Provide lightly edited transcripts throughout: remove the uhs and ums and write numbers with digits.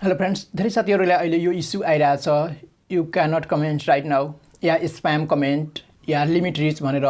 Hello friends, धेरै साथीहरूलाई अहिले यो इस्यु आइरहेछ, you can not comment right now, या स्प्याम कमेन्ट, या लिमिट रिच भनेर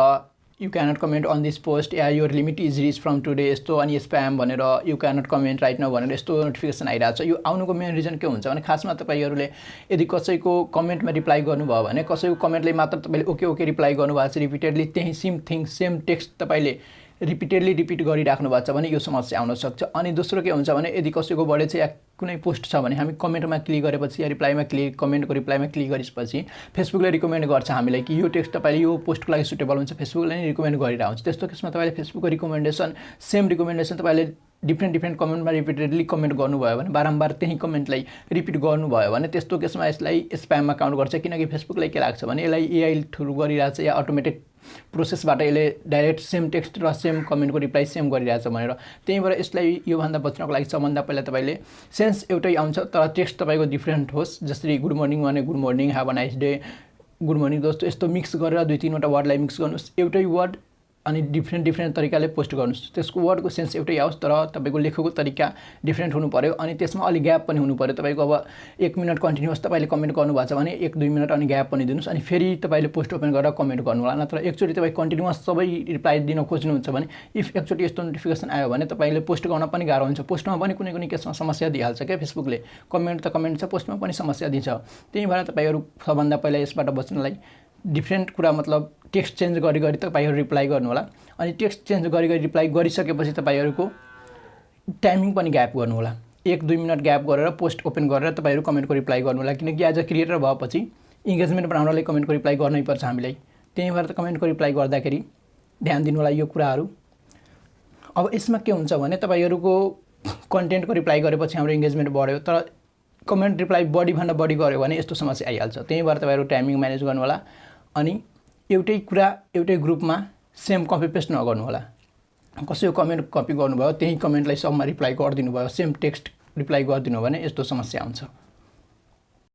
you can not comment on this post, या your limit is reach from today यस्तो, अनि स्प्याम भनेर you can not comment right now भनेर यस्तो नोटिफिकेसन आइरहेछ। यो आउनुको मेन रिजन के हुन्छ भने खासमा तपाईँहरूले यदि कसैको कमेन्टमा रिप्लाई गर्नुभयो भने कसैको कमेन्टले मात्र तपाईँले ओके ओके रिप्लाई गर्नुभएको छ, रिपिटेडली त्यही सेम टेक्स्ट तपाईँले रिपिटेडली रिपिट गरिराख्नु भएको छ भने यो समस्या आउन सक्छ। अनि दोस्रो के हुन्छ भने यदि कसैकोबाट चाहिँ या कुनै पोस्ट छ भने हामी कमेन्टमा क्लिक गरेपछि या रिप्लाईमा कमेन्टको रिप्लाईमा क्लिक गरेपछि फेसबुकले रिकमेन्ड गर्छ हामीलाई कि यो टेक्स्ट तपाईँले यो पोस्टको लागि सुटेबल हुन्छ, फेसबुकले नै रिकमेन्ड गरिरहेको हुन्छ। त्यस्तो केसमा तपाईँले फेसबुकको सेम रिकमेन्डेसन तपाईँले डिफ्रेन्ट कमेन्टमा रिपिटेडली कमेन्ट गर्नुभयो भने, बारम्बार त्यही कमेन्टलाई रिपिट गर्नुभयो भने त्यस्तो केसमा यसलाई स्प्याममा काउन्ट गर्छ। किनकि फेसबुकलाई के लाग्छ भने यसलाई एआई थ्रु गरिरहेछ या अटोमेटिक प्रोसेसबाट यसले डाइरेक्ट सेम टेक्स्ट र सेम कमेन्टको रिप्लाई सेम गरिरहेछ भनेर। त्यही भएर यसलाई योभन्दा बच्नको लागि सबभन्दा पहिला तपाईँले सेन्स एउटै आउँछ तर टेक्स्ट तपाईँको डिफ्रेन्ट होस्। जसरी गुड मर्निङ भने good morning, have a nice day, good morning दोस्तो, यस्तो मिक्स गरेर 2-3वटा वर्डलाई मिक्स गर्नुहोस्, एउटै वर्ड अनि डिफ्रेन्ट तरिकाले पोस्ट गर्नुहोस्। त्यसको वर्डको सेन्स एउटै आओस् तर तपाईँको लेखोको तरिका डिफ्रेन्ट हुनु पऱ्यो। अनि त्यसमा अलि ग्याप पनि हुनु पऱ्यो। तपाईँको अब 1 मिनट कन्टिन्युअस तपाईँले कमेन्ट गर्नुभएको छ भने 1-2 मिनट अनि ग्याप पनि दिनुहोस्, अनि फेरि तपाईँले पोस्ट ओपन गरेर कमेन्ट गर्नु होला। नत्र एकचोटि तपाईँ कन्टिन्युअस सबै रिप्लाई दिन खोज्नुहुन्छ भने इफ एकचोटि यस्तो नोटिफिकेसन आयो भने तपाईँले पोस्ट गर्न पनि गाह्रो हुन्छ। पोस्टमा पनि कुनै केसमा समस्या दिइहाल्छ क्या फेसबुकले, कमेन्ट त कमेन्ट छ, पोस्टमा पनि समस्या दिन्छ। त्यही भएर तपाईँहरू सबभन्दा पहिला यसबाट बच्नलाई डिफ्रेन्ट कुरा मतलब टेक्स्ट चेन्ज गरी तपाईँहरू रिप्लाई गर्नु होला। अनि टेक्स्ट चेन्ज गरी रिप्लाई गरिसकेपछि तपाईँहरूको टाइमिङ पनि ग्याप गर्नु होला। 1-2 मिनट ग्याप गरेर पोस्ट ओपन गरेर तपाईँहरू कमेन्टको रिप्लाई गर्नु होला। किनकि एज अ क्रिएटर भएपछि इङ्गेजमेन्ट बनाउनलाई कमेन्टको रिप्लाई गर्नै पर्छ हामीलाई। त्यही भएर कमेन्टको रिप्लाई गर्दाखेरि ध्यान दिनु होला यो कुराहरू। अब यसमा के हुन्छ भने तपाईँहरूको कन्टेन्टको रिप्लाई गरेपछि हाम्रो इङ्गेजमेन्ट बढ्यो तर कमेन्ट रिप्लाई बढीभन्दा बढी गऱ्यो भने यस्तो समस्या आइहाल्छ। त्यही भएर तपाईँहरू टाइमिङ म्यानेज गर्नु होला। अनि एउटै कुरा एउटै ग्रुपमा सेम कपी पेस्ट नगर्नु होला। कसैको कमेन्ट कपी गर्नुभयो त्यही कमेन्टलाई सबमा रिप्लाई गरिदिनु भयो, सेम टेक्स्ट रिप्लाई गरिदिनु भने यस्तो समस्या आउँछ।